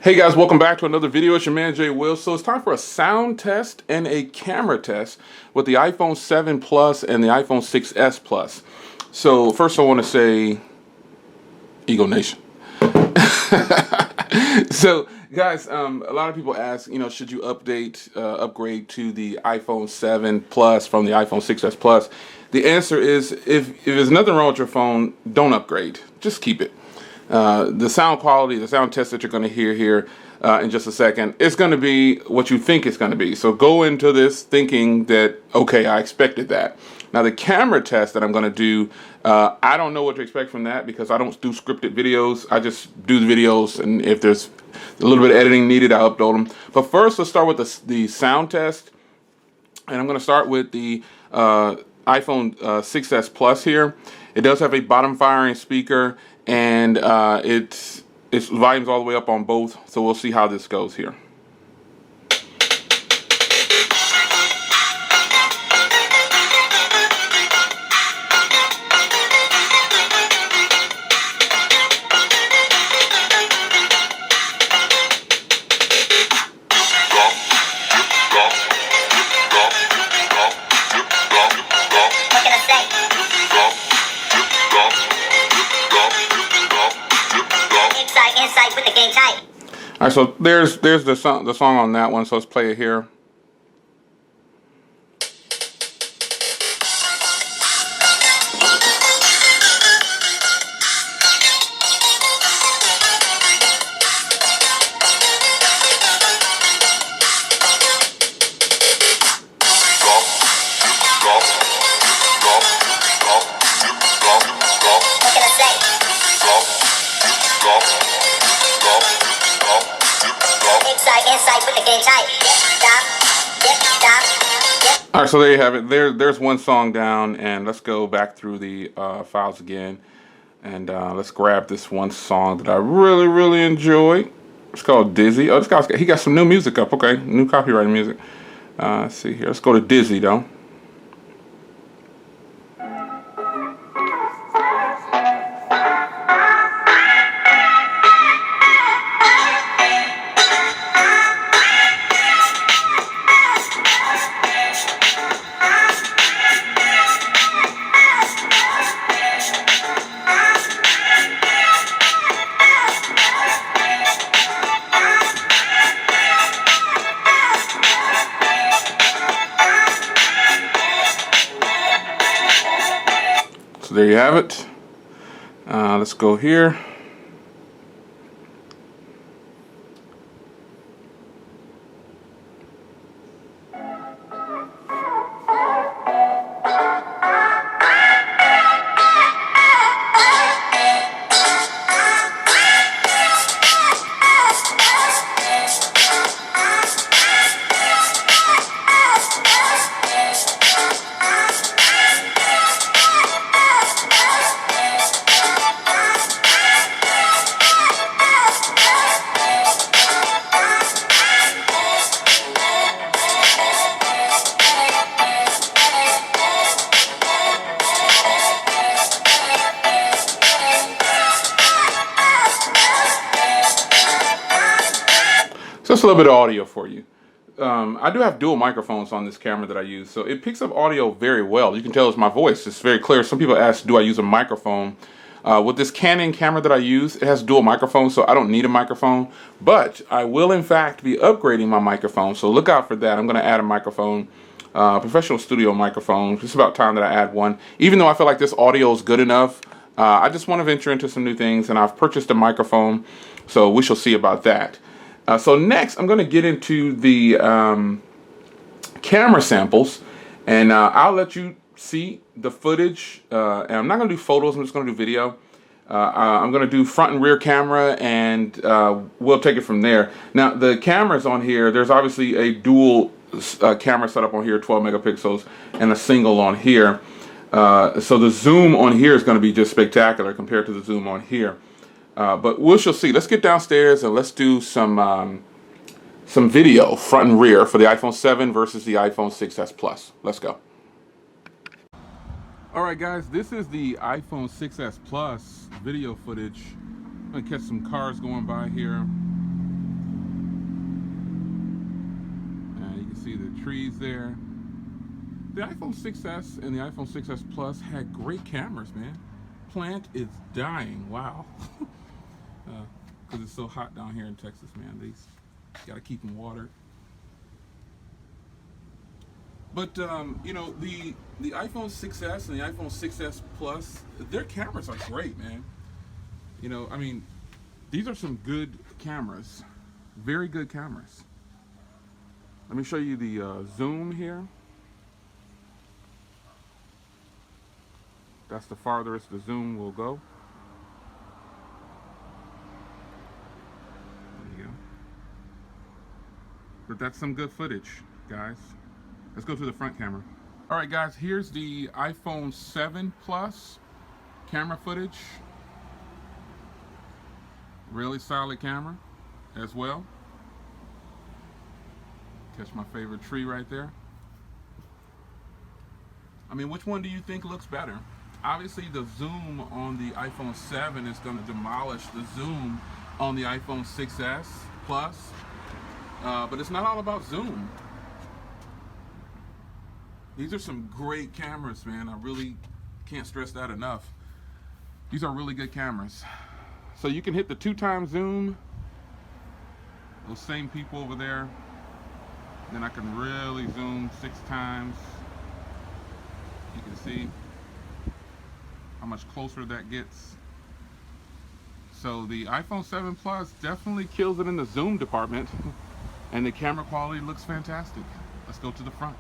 Hey guys, welcome back to another video. It's your man Jay Will. So it's time for a sound test and a camera test with the iPhone 7 Plus and the iPhone 6s Plus. So first I want to say Eagle Nation. So guys, a lot of people ask, should you upgrade to the iPhone 7 Plus from the iPhone 6s Plus? The answer is if there's nothing wrong with your phone, don't upgrade. Just keep it. The sound quality, the sound test that you're going to hear here in just a second, it's going to be what you think it's going to be. So go into this thinking that, okay, I expected that. Now the camera test that I'm going to do, I don't know what to expect from that because I don't do scripted videos. I just do the videos, and if there's a little bit of editing needed, I upload them. But first, let's start with the sound test. And I'm going to start with the iPhone 6s Plus here. It does have a bottom firing speaker, and its volume's all the way up on both, so we'll see how this goes here. With the game type. All right, so there's the song on that one. So let's play it here. With the game type. All right, so there you have it. There's one song down, and let's go back through the files again, and let's grab this one song that I really enjoy. It's called Dizzy. Oh, he got some new music up. Okay, new copyrighted music. Let's see here. Let's go to Dizzy though. So there you have it. Let's go here. Just a little bit of audio for you. I do have dual microphones on this camera that I use, so it picks up audio very well. You can tell it's my voice. It's very clear. Some people ask, do I use a microphone? With this Canon camera that I use, it has dual microphones, so I don't need a microphone. But I will, in fact, be upgrading my microphone, so look out for that. I'm going to add a microphone, professional studio microphone. It's about time that I add one. Even though I feel like this audio is good enough, I just want to venture into some new things, and I've purchased a microphone, so we shall see about that. So next, I'm going to get into the camera samples, and I'll let you see the footage. And I'm not going to do photos. I'm just going to do video. I'm going to do front and rear camera, and we'll take it from there. Now, the cameras on here, there's obviously a dual camera setup on here, 12 megapixels, and a single on here. So the zoom on here is going to be just spectacular compared to the zoom on here. But we shall see. Let's get downstairs and let's do some video, front and rear, for the iPhone 7 versus the iPhone 6s Plus. Let's go. Alright guys, this is the iPhone 6s Plus video footage. I'm going to catch some cars going by here. trees there. The iPhone 6s and the iPhone 6s Plus had great cameras, man. Plant is dying. Wow. Because it's so hot down here in Texas, man. These gotta keep them watered. But you know, the iPhone 6s and the iPhone 6s Plus, their cameras are great, man. You know, I mean, these are some good cameras, very good cameras. Let me show you the zoom here. That's the farthest the zoom will go. There you go. But that's some good footage, guys. Let's go to the front camera. All right, guys, here's the iPhone 7 Plus camera footage. Really solid camera as well. Catch my favorite tree right there. I mean, which one do you think looks better? Obviously, the zoom on the iPhone 7 is going to demolish the zoom on the iPhone 6s Plus. But it's not all about zoom. These are some great cameras, man. I really can't stress that enough. These are really good cameras. So you can hit the 2x zoom. Those same people over there. Then I can really zoom 6 times. You can see how much closer that gets. So the iPhone 7 Plus definitely kills it in the zoom department. And the camera quality looks fantastic. Let's go to the front.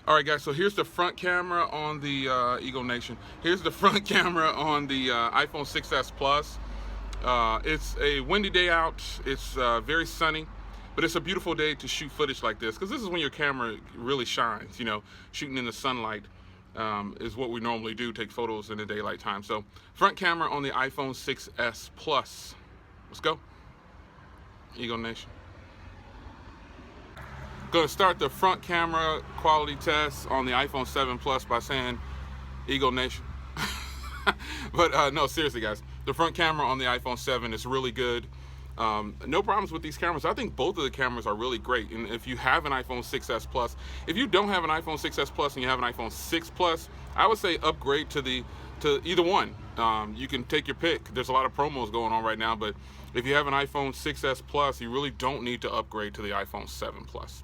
All right, guys, so here's the front camera on the Eagle Nation. Here's the front camera on the iPhone 6s Plus. It's a windy day out. It's very sunny, but it's a beautiful day to shoot footage like this, because this is when your camera really shines. You know, shooting in the sunlight is what we normally do, take photos in the daylight time. So front camera on the iPhone 6s Plus. Let's go. Eagle Nation. Going to start the front camera quality test on the iPhone 7 Plus by saying Eagle Nation. But no, seriously, guys, the front camera on the iPhone 7 is really good. No problems with these cameras. I think both of the cameras are really great. And if you have an iPhone 6s Plus, if you don't have an iPhone 6s Plus and you have an iPhone 6 Plus, I would say upgrade to either one. You can take your pick. There's a lot of promos going on right now, but if you have an iPhone 6s Plus, you really don't need to upgrade to the iPhone 7 Plus.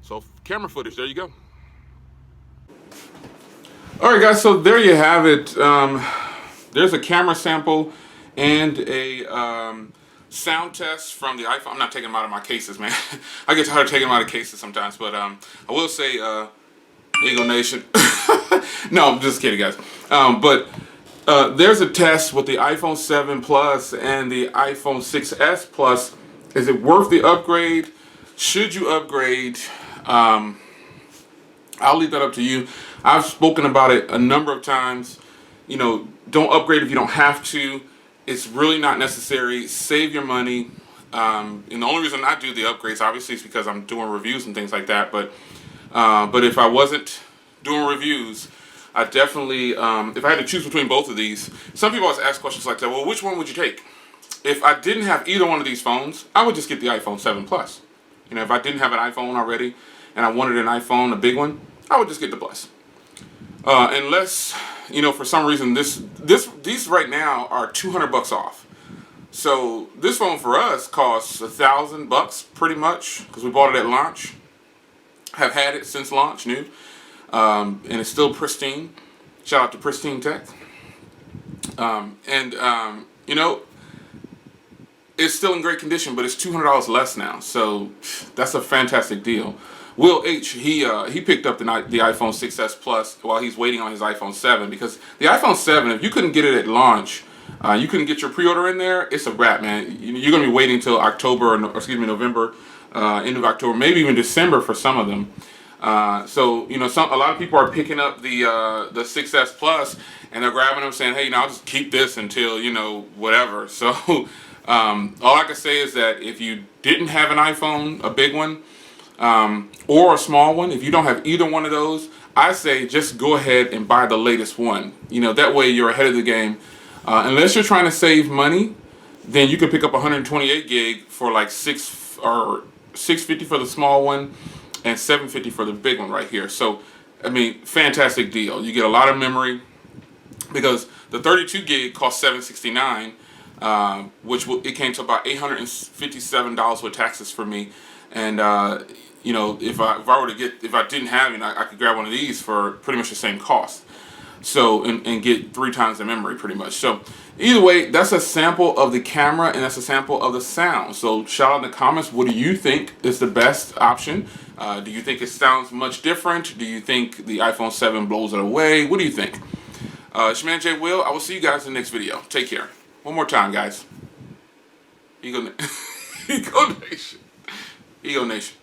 So camera footage, there you go. All right, guys, so there you have it. There's a camera sample and a sound test from the iPhone. I'm not taking them out of my cases, man. I get tired of taking them out of cases sometimes, but I will say, Eagle Nation. No, I'm just kidding, guys. But there's a test with the iPhone 7 Plus and the iPhone 6s Plus. Is it worth the upgrade? Should you upgrade? I'll leave that up to you. I've spoken about it a number of times. You know, don't upgrade if you don't have to. It's really not necessary. Save your money. And the only reason I do the upgrades, obviously, is because I'm doing reviews and things like that. But if I wasn't doing reviews, I definitely, if I had to choose between both of these, some people always ask questions like that. Well, which one would you take? If I didn't have either one of these phones, I would just get the iPhone 7 Plus. You know, if I didn't have an iPhone already and I wanted an iPhone, a big one, I would just get the Plus. Unless, you know, for some reason these right now are $200 off. So this phone for us costs $1,000 pretty much, because we bought it at launch. Have had it since launch, new, and it's still pristine. Shout out to Pristine Tech. You know, it's still in great condition, but it's $200 less now. So that's a fantastic deal. Will H, he picked up the iPhone 6s Plus while he's waiting on his iPhone 7, because the iPhone 7, if you couldn't get it at launch, you couldn't get your pre-order in there, it's a wrap, man. You're going to be waiting until November, end of October, maybe even December for some of them. So, you know, a lot of people are picking up the 6s Plus, and they're grabbing them saying, hey, you know, I'll just keep this until, you know, whatever. So all I can say is that if you didn't have an iPhone, a big one, or a small one, if you don't have either one of those, I say just go ahead and buy the latest one. You know, that way you're ahead of the game. Unless you're trying to save money, then you can pick up 128 gig for like $650 for the small one, and $750 for the big one right here. So, I mean, fantastic deal. You get a lot of memory because the 32 gig costs $769, it came to about $857 with taxes for me. And you know, if I didn't have it, I could grab one of these for pretty much the same cost. So and get 3 times the memory pretty much. So either way, that's a sample of the camera and that's a sample of the sound. So shout out in the comments, what do you think is the best option? Do you think it sounds much different? Do you think the iPhone 7 blows it away? What do you think? It's your man Jay Will. I will see you guys in the next video. Take care. One more time, guys. Ego Nation. Ego Nation.